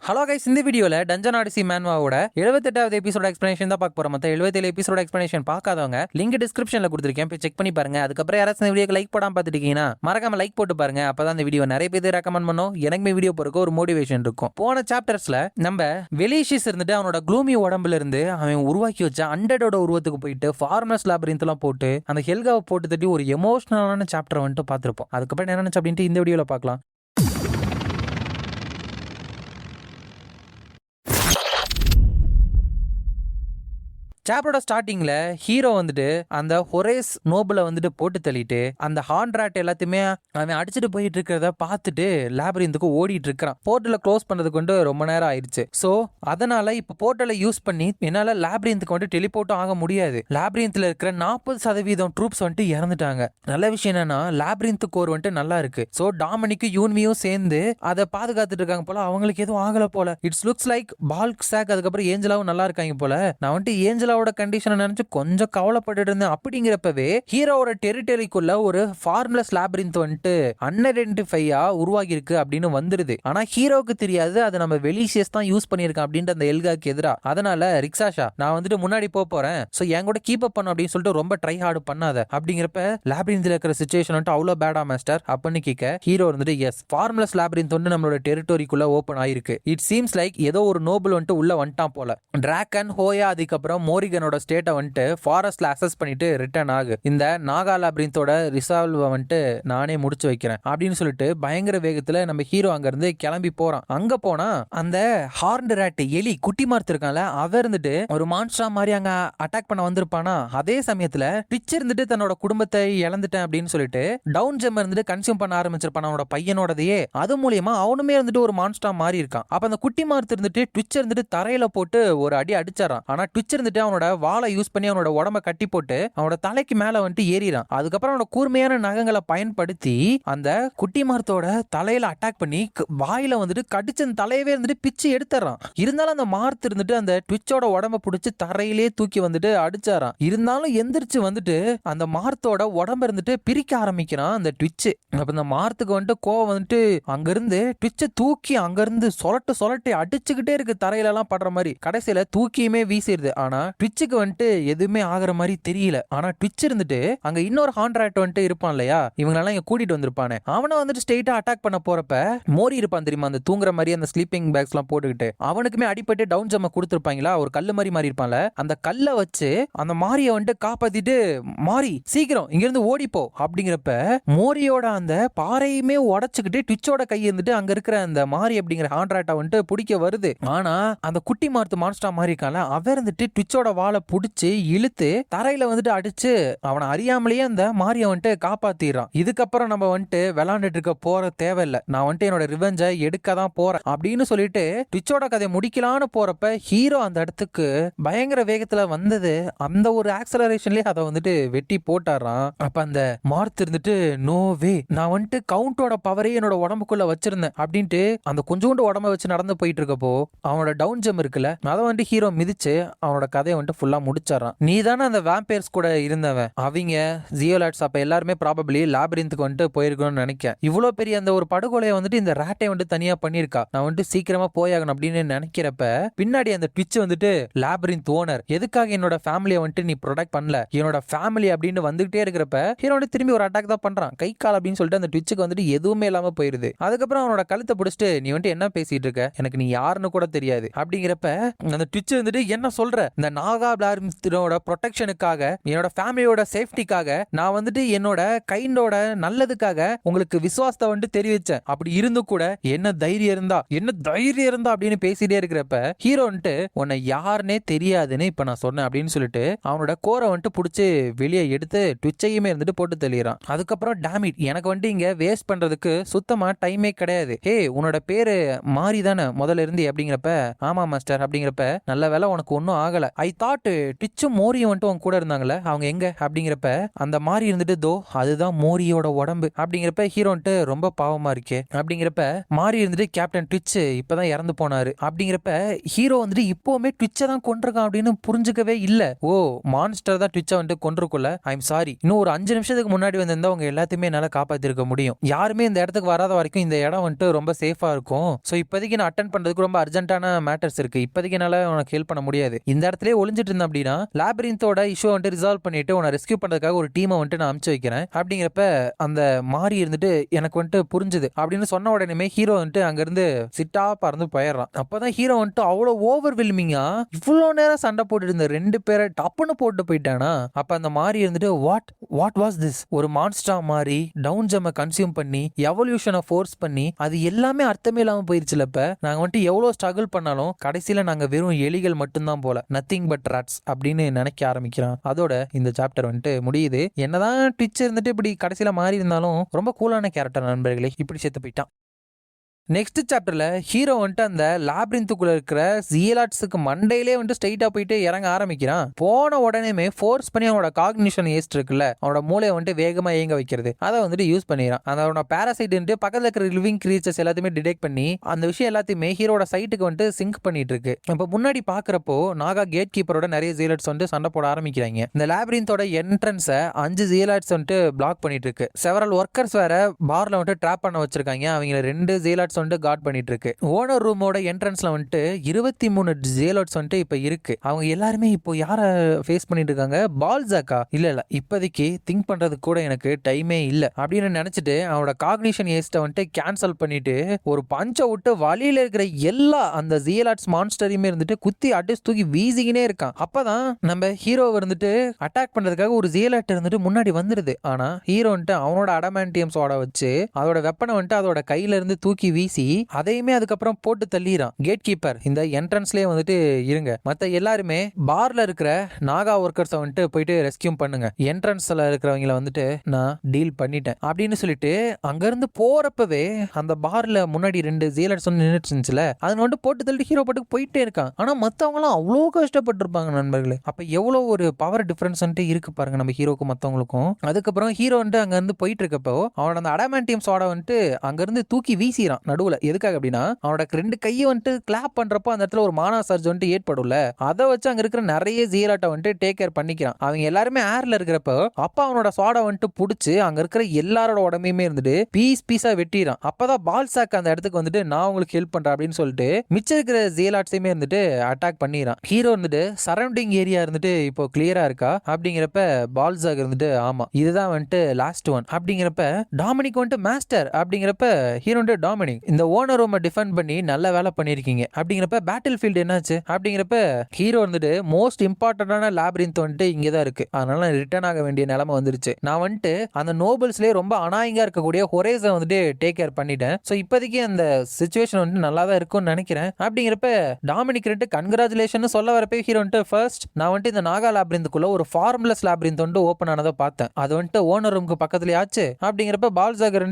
Hello guys, இந்த வீடியோல dungeon odyssey மேன்வாவோட 78வது எபிசோட எக்ஸ்பிளனேஷன் தான் பார்க்க போறோம். மத்த 77 எபிசோட எக்ஸ்பிளனேஷன் பார்க்காதவங்க லிங்க் டிஸ்கிரிப்ஷன்ல கொடுத்துருக்கேன், போய் செக் பண்ணி பாருங்க. அதுக்கப்புறம் யாராச்சும் இந்த வீடியோக்கு லைக் போடாம பார்த்துட்டீங்கன்னா மறக்காம லைக் போட்டு பாருங்க. அப்பதான் இந்த வீடியோ நிறைய பேர் ரெக்கமெண்ட் பண்ணும், எனக்குமே வீடியோ போறதுக்கு ஒரு மோட்டிவேஷன் இருக்கும். போன சாப்டர்ஸ்ல நம்ம வெலிஷிஸ் இருந்துட்டு அவனோட க்ளூமி உடம்புல இருந்து அவன் உருவாக்கி வச்ச அண்டடோட உருவத்துக்கு போயிட்டு ஃபார்மஸ் லாபிரிந்த் எல்லாம் போட்டு அந்த ஹெல்காவை போட்டு தட்டி ஒரு எமோஷனலான சாப்டர் வந்துட்டு பார்த்திருப்போம். அதுக்கப்புறம் என்ன நினைச்சு அப்படின்ட்டு இந்த வீடியோல பார்க்கலாம். சாப்டரோட ஸ்டார்டிங்ல ஹீரோ வந்துட்டு அந்த ஹொரேஸ் நோபலை வந்துட்டு போட்டு தள்ளிட்டு அந்த ஹாண்ட்ராட் எல்லாத்தையுமே அவன் அடிச்சுட்டு போயிட்டு இருக்கிறத பார்த்துட்டு லாபிரிந்துக்கு ஓடிட்டு இருக்கிறான். போர்ட்டலை க்ளோஸ் பண்றதுக்கு வந்து ரொம்ப நேரம் ஆயிடுச்சு. சோ அதனால இப்ப போர்ட்டலை யூஸ் பண்ணி என்னால லாபிரிந்துக்கு வந்து டெலிபோர்ட்டும் ஆக முடியாது. லாபிரிந்த்ல இருக்கிற 40% ட்ரூப்ஸ் வந்துட்டு இறந்துட்டாங்க. நல்ல விஷயம் என்னன்னா லாபிரிந்த் கோர் வந்துட்டு நல்லா இருக்கு. சோ டாமினிக்கும் யூன்மியும் சேர்ந்து அதை பாதுகாத்துட்டு இருக்காங்க போல. அவங்களுக்கு எதுவும் ஆகல போல. இட்ஸ் லுக்ஸ் லைக் பால்க் சாக் அதுக்கப்புறம் ஏஞ்சலாவும் நல்லா இருக்காங்க போல. நான் வந்துட்டு ஏஞ்சலா கண்டிஷனை நினைச்சு கொஞ்சம் கவலைப்பட்டு இருந்தேன். அப்படிங்கிறப்பவே ஹீரோவோட டெரிட்டரிக்குள்ள ஒரு ஃபார்ம்லெஸ் லாபிரிந்த் வந்துட்டு அன்ஐடென்டிஃபையா உருவாகி இருக்கு அப்படின்னு வந்துருது. ஆனா ஹீரோவுக்கு தெரியாது அது நம்ம வெலிஷியஸ் தான் யூஸ் பண்ணிருக்கோம் அப்படின்ற அந்த எல்காக்கு எதிரா. அதனால ரிக்ஸாஷா, நான் வந்துட்டு முன்னாடி போறேன், சோ என் கூட கீப் அப் பண்ண அப்படின்னு சொல்லிட்டு ரொம்ப ட்ரை ஹார்டு பண்ணாத. அப்படிங்கிறப்ப லாபிரிந்த்ல இருக்கிற சிச்சுவேஷன் வந்துட்டு அவ்வளவு பேடா மாஸ்டர் அப்படின்னு கேட்க ஹீரோ வந்துட்டு எஸ், ஃபார்ம்லெஸ் லாபிரிந்த் வந்து நம்மளோட டெரிட்டரிக்குள்ள ஓபன் ஆயிருக்கு. இட் சீம்ஸ் லைக் ஏதோ ஒரு நோபல் வந்துட்டு உள்ள வந்துட்டான் போல. டிராக்கன் ஹோயா அதுக்கப்புறம் மோரிகனோட ஸ்டேட்டை வந்துட்டு ஃபாரஸ்ட்ல அசஸ் பண்ணிட்டு ரிட்டர்ன் ஆகு. இந்த நாகா லாபிரிந்தோட ரிசால்வ் வந்துட்டு நானே முடிச்சு வைக்கிறேன் அப்படின்னு சொல்லிட்டு பயங்கர வேகத்துல நம்ம ஹீரோ அங்க இருந்து கிளம்பி போறான். அங்க போனா அந்த ஹார்ன்ட் ராட் எலி குட்டி மார்த்து இருக்கான்ல, அவ இருந்துட்டு ஒரு மான்ஸ்டரா மாதிரி அங்க அட்டாக் பண்ண வந்திருப்பானா. அதே சமயத்துல ரிச் இருந்துட்டு தன்னோட குடும்பத்தை இழந்துட்டேன் அப்படின்னு சொல்லிட்டு டவுன் ஜெம் இருந்துட்டு கன்சியூம் பண்ண ஆரம்பிச்சிருப்பான் அவனோட பையனோடதையே. அது மூலியமா அவனுமே இருந்துட்டு ஒரு மான்ஸ்டரா மாறி இருக்கான். அப்ப அந்த குட்டி மார்த்து இருந்துட்டு ட்விச் இருந்துட்டு தரையில போட்டு ஒரு அடி அடிச்சாரான். ஆனா ட்விச் இருந்துட்டு அவனோட வாளை யூஸ் பண்ணி அவனோட உடம்ப கட்டி போட்டு அவனோட தலைக்கு மேல வந்துட்டு ஏறிறான். அதுக்கப்புறம் அவனோட கூர்மையான நகங்களை பயன்படுத்தி அந்த குட்டி மார்த்தோட தலையில அட்டாக் பண்ணி வாயில வந்துட்டு கடிச்ச தலையவே இருந்துட்டு பிச்சு எடுத்துறான். இருந்தாலும் அந்த மார்த் இருந்துட்டு அந்த ட்விச்சோட உடம்ப பிடிச்சி தரையிலே தூக்கி வந்துட்டு அடிச்சாரான். இருந்தாலும் எந்திரிச்சு வந்துட்டு அந்த மார்த்தோட உடம்ப இருந்துட்டு பிரிக்க ஆரம்பிக்கிறான் அந்த ட்விச். அப்ப இந்த மார்த்துக்கு வந்துட்டு கோவம் வந்துட்டு அங்க இருந்து ட்விச்சை தூக்கி அங்க இருந்து சொலட்டு அடிச்சுக்கிட்டே இருக்கு, தரையில எல்லாம் படுற மாதிரி. கடைசியில தூக்கியுமே வீசிடுது. ஆனா ட்விச்சுக்கு வந்துட்டு எதுவுமே ஆகிற மாதிரி தெரியல. ஆனா ட்விச் இருந்துட்டு அங்க இன்னொரு ஹாண்ட்ராட் வந்துட்டு இருப்பான் இல்லையா, இவங்களெல்லாம் இங்க கூட்டிட்டு வந்திருப்பானே, அவனை வந்துட்டு ஸ்ட்ரெயிட்டா அட்டாக் பண்ண போறப்ப மோரி இருப்பான் தெரியுமா, அந்த தூங்குற மாதிரி அந்த ஸ்லீப்பிங் பேக்ஸ் எல்லாம் போட்டுக்கிட்டு. அவனுக்குமே அடிப்பட்டு டவுன் ஜம்ம கொடுத்துருப்பாங்களா, ஒரு கல்லு மாதிரி மாறி இருப்பான்ல, அந்த கல்லை வச்சு அந்த மாரியை வந்துட்டு காப்பாத்திட்டு மாறி சீக்கிரம் இங்க இருந்து ஓடிப்போ அப்படிங்கிறப்ப மோரியோட அந்த பாறையுமே உடச்சுக்கிட்டு ட்விச்சோட கை இருந்துட்டு அங்க இருக்கிற அந்த மாரி அப்படிங்கிற ஹாண்ட்ராட்டை வந்துட்டு பிடிக்க வருது. ஆனா அந்த குட்டி மார்த்து மான்ஸ்டா மாறி இருக்கான்ல, அவ இருந்துட்டு ட்விச்சோட வாழை புடிச்சு இழுத்து தரையில வந்துட்டு அடிச்சு அவனை அறியாமலேயே அந்த மாரிய வந்துட்டு காப்பாத்திடுறான். இதுக்கப்புறம் நம்ம வந்துட்டு விளாண்டுட்டு இருக்க போற தேவையில்லை, நான் வந்துட்டு என்னோட ரிவெஞ்சை எடுக்க தான் போறேன் அப்படின்னு சொல்லிட்டு ட்விச்சோட கதையை முடிக்கலான்னு போறப்ப ஹீரோ அந்த இடத்துக்கு பயங்கர வேகத்துல வந்தது அந்த ஒரு ஆக்சலரேஷன்லயே அதை வந்துட்டு வெட்டி போட்டாரான். அப்ப அந்த மார்த் இருந்துட்டு நோ வே, நான் வந்துட்டு கவுண்டோட பவரையே என்னோட உடம்புக்குள்ள வச்சிருந்தேன் அப்படின்ட்டு அந்த கொஞ்சோண்டு உடம்ப வச்சு நடந்து போயிட்டு இருக்கப்போ அவனோட டவுன் ஜெம் இருக்குல்ல, அதை வந்துட்டு ஹீரோ மிதிச்சு அவனோட கதையை வந்துட்டு ஃபுல்லா முடிச்சாரான். நீ தானே அந்த வேம்பயர்ஸ் கூட இருந்தவன், அவங்க ஜியோலாட்ஸ் அப்ப எல்லாருமே ப்ராபபிலி லாபிரிந்துக்கு வந்துட்டு போயிருக்கணும்னு நினைக்கிறேன். இவ்வளவு பெரிய அந்த ஒரு படுகொலையை வந்துட்டு இந்த ராட்டை வந்துட்டு தனியா பண்ணிருக்கா, நான் வந்துட்டு சீக்கிரமா போயாகணும் அப்படின்னு நினைக்கிறப்ப பின்னாடி அந்த ட்விச் வந்துட்டு லாபிரிந்த் ஓனர் எதுக்காக என்னோட ஃபேமிலியை வந்துட்டு நீ ப்ரொடெக்ட் பண்ணல, என்னோட ஃபேமிலி அப்படின்னு வந்துகிட்டே இருக்கிறப்ப ஹீரோ வந்து திரும்பி ஒரு அட்டாக் தான் பண்றான் கை கால் அப்படின்னு சொல்லிட்டு அந்த ட்விச்சுக்கு வந்துட்டு எதுவுமே இல்லாம போயிருது. அதுக்கப்புறம் அவனோட கழுத்தை பிடிச்சிட்டு நீ வந்துட்டு என்ன பேசிட்டு இருக்க, எனக்கு நீ யாருன்னு கூட தெரியாது அப்படிங்கிறப்ப அந்த ட்விச் வந்துட்டு என்ன சொல்ற, இந்த நாகா லாபிரிந்தோட ப்ரொடெக்ஷனுக்காக என்னோட ஃபேமிலியோட சேஃப்டிக்காக நான் வந்துட்டு என்னோட கைண்டோட நல்லதுக்காக உங்களுக்கு விசுவாசத்தை வந்துட்டு தெரிவிச்சேன், அப்படி இருந்து கூட என்ன தைரியம் இருந்தா அப்படின்னு பேசிட்டே இருக்கிறப்ப ஹீரோ வந்துட்டு உன்னை யாருன்னே தெரியாதுன்னு இப்ப நான் சொன்னேன் அப்படின்னு சொல்லிட்டு அவனோட கோரை வந்துட்டு பிடிச்சி வெளியே எடுத்து ட்விச்சையுமே இருந்துட்டு போட்டு தெளிறான். அதுக்கப்புறம் டேமிட், எனக்கு வந்துட்டு இங்க வேஸ்ட் பண்றதுக்கு சுத்தமா டைமே கிடையாது. ஹே, உன்னோட பேரு மாறி தானே முதல்ல இருந்து அப்படிங்கிறப்ப ஆமா மாஸ்டர் அப்படிங்கிறப்ப நல்ல வேலை உனக்கு ஒன்னும் ஆகல. ஐ தாட் டிச்சும் மோரியும் வந்துட்டு அவங்க கூட இருந்தாங்கல்ல, அவங்க எங்க அப்படிங்கிறப்ப அந்த மாறி இருந்துட்டு தோ அதுதான் மோரியோட உடம்பு அப்படிங்கிறப்ப ஹீரோ வந்துட்டு ரொம்ப பாவமா இருக்கே அப்படிங்கிறப்ப மாறி இருந்துட்டு கேப்டன் ட்விட்ச் இப்பதான் இறந்து போனாரு அப்படிங்கிறப்ப ஹீரோ வந்துட்டு இப்போவுமே ட்விட்சை தான் கொண்டிருக்கான் அப்படின்னு புரிஞ்சுக்கவே இல்ல. ஓ மான்ஸ்டர் தான் ட்விட்சை வந்துட்டு கொண்டிருக்குள்ள, ஐம் சாரி, இன்னும் ஒரு 5 நிமிஷத்துக்கு முன்னாடி வந்திருந்தா அவங்க எல்லாத்தையுமே என்னால காப்பாத்திருக்க முடியும். யாருமே இந்த இடத்துக்கு வராத வரைக்கும் இந்த இடம் வந்துட்டு ரொம்ப சேஃபா இருக்கும். ஸோ இப்போதைக்கு நான் அட்டன் பண்றதுக்கு ரொம்ப அர்ஜென்ட்டான மேட்டர்ஸ் இருக்கு, இப்போதைக்கு என்னால உனக்கு ஹெல்ப் பண்ண முடியாது. இந்த இடத்துல ஒளிஞ்சிட்டு இருந்தேன் அப்படின்னா லாபிரிந்தோட இஷ்யூ வந்துட்டு ரிசால்வ் பண்ணிட்டு உன்னை ரெஸ்கியூ பண்றதுக்காக ஒரு டீமை வந்துட்டு நான் அனுப்பிச்சு வைக்கிறேன் அப்படிங்கிறப்ப அந்த மாறி இருந்துட்டு எனக்கு வந்துட்டு புரிஞ்சுது அப்படின்னு சொன்ன உடனே ஹீரோ வந்துட்டு அங்க இருந்து சிட்டா பறந்து போயிடுறான். அப்பதான் ஹீரோ வந்துட்டு அவ்வளவு ஓவர்வெல்மிங்கா இவ்வளவு நேரம் சண்டை போட்டு இருந்த 2 பேரை டப்புன்னு போட்டு போயிட்டானா. அப்ப அந்த மாறி இருந்துட்டு வாட் வாஸ் திஸ், ஒரு மான்ஸ்டா மாறி டவுன் ஜம்மை கன்சியூம் பண்ணி எவல்யூஷனை ஃபோர்ஸ் பண்ணி அது எல்லாமே அர்த்தமே இல்லாம போயிருச்சுல. இப்ப நாங்க வந்துட்டு எவ்வளவு ஸ்ட்ரகிள் பண்ணாலும் கடைசியில நாங்க வெறும் எலிகள் மட்டும்தான் போல, நத்திங் பட் ராட்ஸ் அப்படின்னு நினைக்க ஆரம்பிக்கிறான். அதோட இந்த சாப்டர் வந்துட்டு முடியுது. என்னதான் ட்விட்ச் இருந்துட்டு இப்படி கடைசியில மாறி இருந்தாலும் ரொம்ப கூலான கேரக்டர் நண்பர்களே, இப்படி சேர்த்து போயிட்டான். நெக்ஸ்ட் சாப்டர்ல ஹீரோ வந்துட்டு அந்த லாப்ரிந்துக்குள்ள இருக்கிற ஜியலாட்ஸுக்கு மண்டையிலே வந்துட்டு ஸ்ட்ரைட்டா போயிட்டு இறங்க ஆரம்பிக்கிறான். போன உடனே ஃபோர்ஸ் பண்ணி அவனோட காக்னிஷன் ஏஸ்ட் இருக்குல்ல, அவனோட மூளையை வந்துட்டு வேகமா இயங்க வைக்கிறது, அதை வந்துட்டு யூஸ் பண்ணிடுறான். அதோட பாராசைட் பக்கத்துல இருக்கிற லிவிங் கிரீச்சர்ஸ் எல்லாத்தையுமே டிடெக்ட் பண்ணி அந்த விஷயம் எல்லாத்தையுமே ஹீரோட சைட்டுக்கு வந்துட்டு சிங்க் பண்ணிட்டு இருக்கு. இப்ப முன்னாடி பாக்குறப்போ நாகா கேட் கீப்பரோட நிறைய ஜியலாட்ஸ் வந்துட்டு சண்டை போட ஆரம்பிக்கிறாங்க. இந்த லாப்ரிந்தோட என்ட்ரன்ஸை 5 ஜியலாட்ஸ் வந்துட்டு பிளாக் பண்ணிட்டு இருக்கு. செவரல் ஒர்க்கர்ஸ் வேற பார்ல வந்துட்டு ட்ராப் பண்ண வச்சிருக்காங்க. அவங்க 2 ஜியலாட்ஸ் வந்துட்டு கார்ட் பண்ணிட்டு இருக்கு. ஓனர் ரூமோட என்ட்ரன்ஸ்ல வந்துட்டு 23 ஜேலோட்ஸ் வந்துட்டு இப்ப இருக்கு. அவங்க எல்லாருமே இப்போ யார ஃபேஸ் பண்ணிட்டு இருக்காங்க, பால்சாக்கா. இல்ல இப்போதைக்கு திங்க் பண்றதுக்கு கூட எனக்கு டைமே இல்ல அப்படின்னு நினைச்சிட்டு அவனோட காக்னிஷன் ஏஸ்ட வந்துட்டு கேன்சல் பண்ணிட்டு ஒரு பஞ்ச விட்டு வழியில இருக்கிற எல்லா அந்த ஜியலாட்ஸ் மான்ஸ்டரையுமே இருந்துட்டு குத்தி அடிச்சு தூக்கி வீசிக்கினே இருக்கான். அப்பதான் நம்ம ஹீரோ வந்துட்டு அட்டாக் பண்றதுக்காக ஒரு ஜியலாட் இருந்துட்டு முன்னாடி வந்துருது. ஆனா ஹீரோ வந்துட்டு அவனோட அடமான்டியம் சோட வச்சு அதோட வெப்பனை வந்துட்டு அதோட கையில இருந்து தூக்கி வீசி அதையுமே அதுக்கப்புறம் போட்டு தள்ளிறான். கேட் கீப்பர் இந்த என்ட்ரன்ஸ்லயே வந்துட்டு இருங்க, மத்த எல்லாருமே பார்ல இருக்கிற நாகா ஒர்க்கர்ஸ் வந்துட்டு போயிட்டு ரெஸ்கியூ பண்ணுங்க, என்ட்ரன்ஸ்ல இருக்கிறவங்கள வந்துட்டு நான் டீல் பண்ணிட்டேன் அப்படின்னு சொல்லிட்டு அங்க இருந்து போறப்பவே அந்த பார்ல முன்னாடி 2 ஜீலர்ஸ் வந்து நின்னுட்டு இருந்துச்சுல, அதை வந்துட்டு போட்டு தள்ளிட்டு ஹீரோ பாட்டுக்கு போயிட்டே இருக்கான். ஆனா மத்தவங்க எல்லாம் அவ்வளோ கஷ்டப்பட்டு இருப்பாங்க நண்பர்களே. அப்ப எவ்வளவு ஒரு பவர் டிஃபரன்ஸ் வந்துட்டு இருக்கு பாருங்க நம்ம ஹீரோக்கும் மத்தவங்களுக்கும். அதுக்கப்புறம் ஹீரோ வந்துட்டு அங்க இருந்து போயிட்டு இருக்கப்போ அவனோட அந்த அடாமான்டியம் சோட வந்துட்டு அங்க இருந்து தூக்கி வீசிறான் நடுவுல. எதுக்காக அப்படின்னா அவனோட 2 கையை வந்துட்டு கிளாப் பண்றப்போ அந்த இடத்துல ஒரு மானா சர்ஜ் வந்துட்டு ஏற்படும்ல, அதை வச்சு அங்க இருக்கிற நிறைய ஜீலாட்டை வந்துட்டு டேக் கேர் பண்ணிக்கிறான். அவங்க எல்லாருமே ஏர்ல இருக்கிறப்போ அப்ப அவனோட சோடா வந்துட்டு புடிச்சு அங்க இருக்கிற எல்லாரோட உடம்பையுமே இருந்துட்டு பீஸா வெட்டிறான். அப்பதான் பால்சாக் அந்த இடத்துக்கு வந்துட்டு நான் உங்களுக்கு ஹெல்ப் பண்றேன் அப்படின்னு சொல்லிட்டு மிச்சம் இருக்கிற ஜீலாட்ஸையுமே இருந்துட்டு அட்டாக் பண்ணிடுறான். ஹீரோ வந்துட்டு சரௌண்டிங் ஏரியா இருந்துட்டு இப்போ கிளியரா இருக்கா அப்படிங்கிறப்ப பால்சாக் இருந்துட்டு ஆமா இதுதான் வந்துட்டு லாஸ்ட் ஒன் அப்படிங்கிறப்ப டாமினிக் வந்துட்டு மாஸ்டர் அப்படிங்கிறப்ப ஹீரோ வந்துட்டு டாமினிக் இந்த ஓனர் ரூமை டிஃபெண்ட் பண்ணி நல்ல வேலை பண்ணிருக்கீங்க அப்படிங்கிறப்ப பேட்டில் ஃபீல்டு என்னாச்சு அப்படிங்கிறப்ப ஹீரோ வந்துட்டு மோஸ்ட் இம்பார்ட்டன்டான லாப்ரின்த் வந்துட்டு இங்கதான் இருக்கு, அதனால ரிட்டர்ன் ஆக வேண்டிய நிலைமை வந்துருச்சு. நான் வந்துட்டு அந்த நோபல்ஸ்லயே ரொம்ப அனாயிங்கா இருக்கக்கூடிய ஹொரேஸை வந்துட்டு டேக் கேர் பண்ணிட்டேன். ஸோ இப்போதைக்கு அந்த சுச்சுவேஷன் வந்துட்டு நல்லா தான் இருக்கும்னு நினைக்கிறேன் அப்படிங்கிறப்ப டாமினிக் ரெண்டு கன்கிராச்சுலேஷன் சொல்ல வரப்பே ஹீரோ வந்துட்டு ஃபர்ஸ்ட் நான் வந்துட்டு இந்த நாகா லாப்ரிந்துக்குள்ள ஒரு ஃபார்ம்லெஸ் லாப்ரிந்த் வந்துட்டு ஓப்பன் ஆனதை பார்த்தேன், அது வந்துட்டு ஓனர் ரூமுக்கு பக்கத்துலயே ஆச்சு அப்படிங்கிறப்ப பால்சாகர்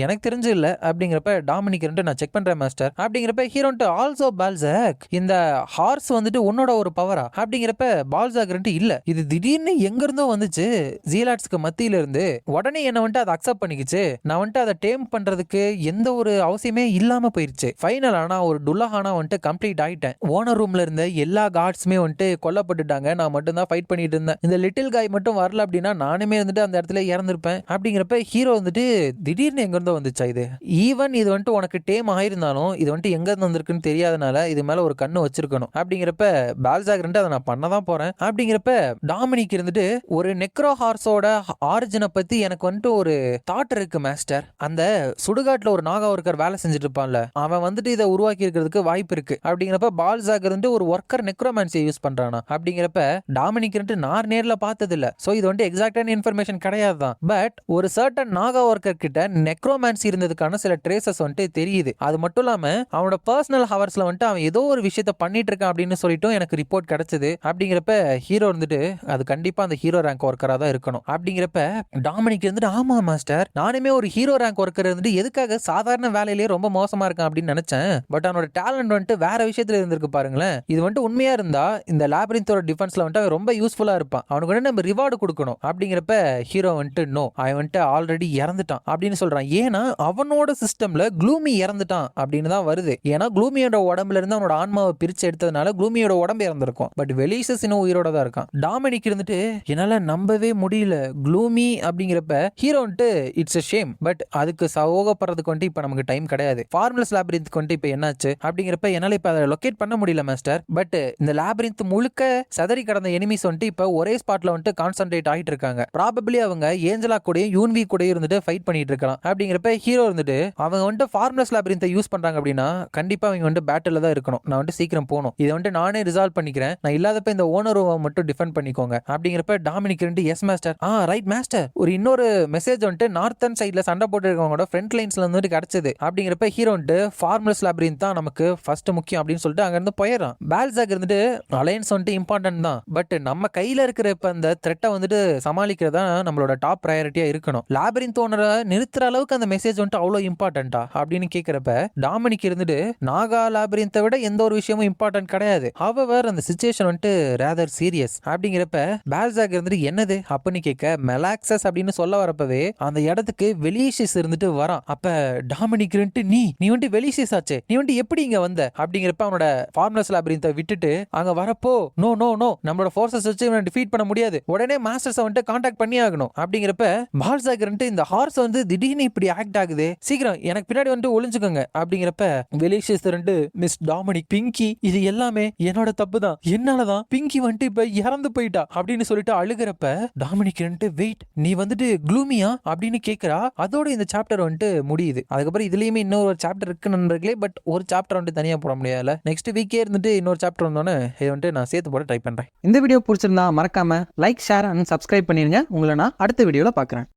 எனக்கு தெரிஞ்சு இல்ல அப்படிங்கிறப்ப டாமினிக் நான் செக் பண்றேன் மாஸ்டர் அப்படிங்கிறப்ப ஹீரோ ஆல்சோ பால்சாக் இந்த ஹார்ஸ் வந்துட்டு உன்னோட ஒரு பவரா அப்படிங்கிறப்ப பால்சாக் இல்ல இது திடீர்னு எங்க இருந்தோ வந்துச்சு ஜீலாட்ஸ்க்கு மத்தியில இருந்து, உடனே என்ன வந்துட்டு அதை அக்செப்ட் பண்ணிக்கிச்சு, நான் வந்துட்டு அதை டேம் பண்றதுக்கு எந்த ஒரு அவசியமே இல்லாம போயிருச்சு. ஃபைனல் ஆனா ஒரு டுல்லஹானா வந்துட்டு கம்ப்ளீட் ஆயிட்டேன். ஓனர் ரூம்ல இருந்த எல்லா கார்ட்ஸுமே வந்துட்டு கொல்லப்பட்டுட்டாங்க, நான் மட்டும் தான் ஃபைட் பண்ணிட்டு இருந்தேன். இந்த லிட்டில் காய் மட்டும் வரல அப்படின்னா நானுமே வந்துட்டு அந்த இடத்துல இறந்திருப்பேன் அப்படிங்கிறப்ப ஹீரோ வந்துட்டு திடீர்னு எங்க இருந்தோ வந்துச்சா இது, ஈவன் இது வந்துட்டு உனக்கு டேம் ஆயிருந்தாலும் இது வந்துட்டு எங்க இருந்து வந்திருக்குன்னு தெரியாதனால இது மேல ஒரு கண்ணு வச்சிருக்கணும் அப்படிங்கிறப்ப பால்சாக் அதை நான் பண்ணதான் போறேன் அப்படிங்கிறப்ப டாமினிக் இருந்துட்டு ஒரு நெக்ரோ ஹார்ஸோட ஆரிஜினை பத்தி எனக்கு வந்துட்டு ஒரு தாட் இருக்கு மாஸ்டர், அந்த சுடுகாட்டுல ஒரு நாகா ஒர்க்கர் வேலை செஞ்சுட்டு இருப்பான்ல அவன் வந்துட்டு இதை உருவாக்கி இருக்கிறதுக்கு வாய்ப்பு இருக்கு அப்படிங்கிறப்ப பால்சாக் ஒரு ஒர்க்கர் நெக்ரோமான்சியை யூஸ் பண்றானா அப்படிங்கிறப்ப டாமினிக் நான் நேர்ல பார்த்தது இல்ல, சோ இது வந்துட்டு எக்ஸாக்டான இன்ஃபர்மேஷன் கிடையாது தான், பட் ஒரு சர்டன் நாகா ஒர்க்கர் கிட்ட நெக்ரோமான்சி இருந்ததுக்கான சில ட்ரேசஸ் சக்சஸ் வந்துட்டு தெரியுது. அது மட்டும் இல்லாம அவனோட பர்சனல் ஹவர்ஸ்ல வந்துட்டு அவன் ஏதோ ஒரு விஷயத்த பண்ணிட்டு இருக்கான் அப்படின்னு சொல்லிட்டும் எனக்கு ரிப்போர்ட் கிடைச்சது. அப்படிங்கிறப்ப ஹீரோ வந்துட்டு அது கண்டிப்பா அந்த ஹீரோ ரேங்க் ஒர்க்கரா தான் இருக்கணும். அப்படிங்கிறப்ப டாமினிக் இருந்துட்டு ஆமா மாஸ்டர், நானுமே ஒரு ஹீரோ ரேங்க் ஒர்க்கர் இருந்துட்டு எதுக்காக சாதாரண வேலையிலேயே ரொம்ப மோசமா இருக்கான் அப்படின்னு நினைச்சேன். பட் அவனோட டேலண்ட் வந்துட்டு வேற விஷயத்துல இருந்திருக்கு பாருங்களேன். இது வந்துட்டு உண்மையா இருந்தா இந்த லாபிரிந்தோட டிஃபென்ஸ்ல வந்துட்டு அவன் ரொம்ப யூஸ்ஃபுல்லா இருப்பான். அவனுக்கு வந்து நம்ம ரிவார்டு கொடுக்கணும். அப்படிங்கிறப்ப ஹீரோ வந்துட்டு நோ, அவன் வந்துட்டு ஆல்ரெடி இறந்துட்டான் அப்படின்னு சொல்றான். ஏன்னா அவனோட சிஸ்டம்ல க்ளூமி இறந்துட்டான் அப்படின்னு தான் வருது. ஏன்னா க்ளூமியோட உடம்புல இருந்து அவனோட ஆன்மாவை பிரிச்சு எடுத்ததுனால க்ளூமியோட உடம்பு இறந்திருக்கும். பட் வெலிஷஸ் இன்னும் உயிரோட தான் இருக்கான். டாமினிக் இருந்துட்டு என்னால நம்பவே முடியல க்ளூமி அப்படிங்கிறப்ப ஹீரோ வந்துட்டு இட்ஸ் a ஷேம், பட் அதுக்கு சோகப்படுறதுக்கு வந்துட்டு இப்ப நமக்கு டைம் கிடையாது. ஃபார்முலஸ் லாபிரிந்த்க்கு வந்துட்டு இப்ப என்னாச்சு அப்படிங்கிறப்ப என்னால இப்ப அதை லொகேட் பண்ண முடியல மாஸ்டர். பட் இந்த லாபிரிந்த் முழுக்க சதறி கடந்த எனிமீஸ் வந்துட்டு இப்ப ஒரே ஸ்பாட்ல வந்துட்டு கான்சென்ட்ரேட் ஆகிட்டு இருக்காங்க. ப்ராபபிலி அவங்க ஏஞ்சலா கூட யூன்வி கூட இருந்துட்டு ஃபைட் பண்ணிட்டு இருக்கலாம். அப்படிங்கிறப்ப ஹீரோ இருந்துட்டு அவங்க வந்துட்டு ஃபார்முலஸ் லாபிரிந்தை யூஸ் பண்றாங்க அப்படின்னா கண்டிப்பா அவங்க வந்துட்டு பேட்டில் தான் இருக்கணும். நான் வந்துட்டு சீக்கிரம் போகணும். இதை வந்துட்டு நானே ரிசால்வ் பண்ணிக்கிறேன். நான் இல்லாதப்ப இந்த ஓனர் மட்டும் டிஃபெண்ட் பண்ணிக்கோங்க. அப்படிங்கிறப்ப டாமினிக் ரெண்டு எஸ் மாஸ்டர், ரைட் மாஸ்டர். ஒரு இன்னொரு மெசேஜ் வந்துட்டு நார்த்தன் சைட்ல சண்டை போட்டு இருக்கவங்களோட ஃப்ரண்ட் லைன்ஸ்ல வந்துட்டு கிடைச்சது. அப்படிங்கிறப்ப ஹீரோ வந்துட்டு ஃபார்முலஸ் லாபிரிந்த் தான் நமக்கு ஃபர்ஸ்ட் முக்கியம் அப்படின்னு சொல்லிட்டு அங்க இருந்து போயிடறான். பால்சாக் இருந்துட்டு அலையன்ஸ் வந்துட்டு இம்பார்ட்டன்ட் தான், பட் நம்ம கையில இருக்கிற இப்ப அந்த த்ரெட்டை வந்துட்டு சமாளிக்கிறதா நம்மளோட டாப் ப்ரையாரிட்டியா இருக்கணும். லாபிரிந்த் ஓனரை நிறுத்துற அளவுக்கு அந்த மெசேஜ் வந்துட்டு அவ்வளவு இம்பார்ட்டன்டா அப்படின்னு கேட்கிறப்ப டாமினிக் இருந்துட்டு நாகா லாபிரிந்தை விட எந்த ஒரு விஷயமும் இம்பார்ட்டன்ட் கிடையாது. ஹவெவர் அந்த சிச்சுவேஷன் வந்துட்டு ரேதர் சீரியஸ். அப்படிங்கிறப்ப பால்சாக் இருந்துட்டு என்னது அப்படின்னு கேட்க மெலாக்சஸ் அப்படின்னு சொல்ல வரப்பவே அந்த இடத்துக்கு வெலிஷியஸ் இருந்துட்டு வரான். அப்ப டாமினிக் இருந்துட்டு நீ வந்துட்டு வெலிஷியஸ் ஆச்சே, நீ வந்துட்டு எப்படி இங்க வந்த அப்படிங்கிறப்ப அவனோட ஃபார்முலஸ் லாபிரிந்தை விட்டுட்டு அங்க வரப்போ நோ நோ நோ நம்மளோட ஃபோர்ஸஸ் வச்சு இவனை டிஃபீட் பண்ண முடியாது, உடனே மாஸ்டர்ஸ் வந்துட்டு கான்டாக்ட் பண்ணி ஆகணும். அப்படிங்கிறப்ப பால்சாக் இருந்துட்டு இந்த ஹார்ஸ் வந்து திடீர்னு இப்படி ஆக்ட் ஆகுது, சீக்கிரம் எனக்கு பின்னாடி வந்துட்டு ஒளிஞ்சுக்கோங்க. அப்படிங்கிறப்ப வெலிஷியஸ் ரெண்டு மிஸ் டாமினிக் பிங்கி இது எல்லாமே என்னோட தப்பு தான், என்னாலதான் பிங்கி வந்துட்டு இப்ப இறந்து போயிட்டா அப்படின்னு சொல்லிட்டு அழுகிறப்ப டாமினிக் வந்துட்டு வெயிட் நீ வந்துட்டு க்ளூமியா அப்படின்னு கேட்கிறா. அதோட இந்த சாப்டர் வந்துட்டு முடியுது. அதுக்கப்புறம் இதுலயுமே இன்னொரு சாப்டர் இருக்கு நண்பர்களே, பட் ஒரு சாப்டர் வந்துட்டு தனியா போட முடியாதுல. நெக்ஸ்ட் வீக்கே இருந்துட்டு இன்னொரு சாப்டர் வந்தோன்னே இதை வந்துட்டு நான் சேர்த்து போட ட்ரை பண்றேன். இந்த வீடியோ பிடிச்சிருந்தா மறக்காம லைக், ஷேர் அண்ட் சப்ஸ்கிரைப் பண்ணிருங்க. உங்களை நான் அடுத்த வீடியோல பாக்குறேன்.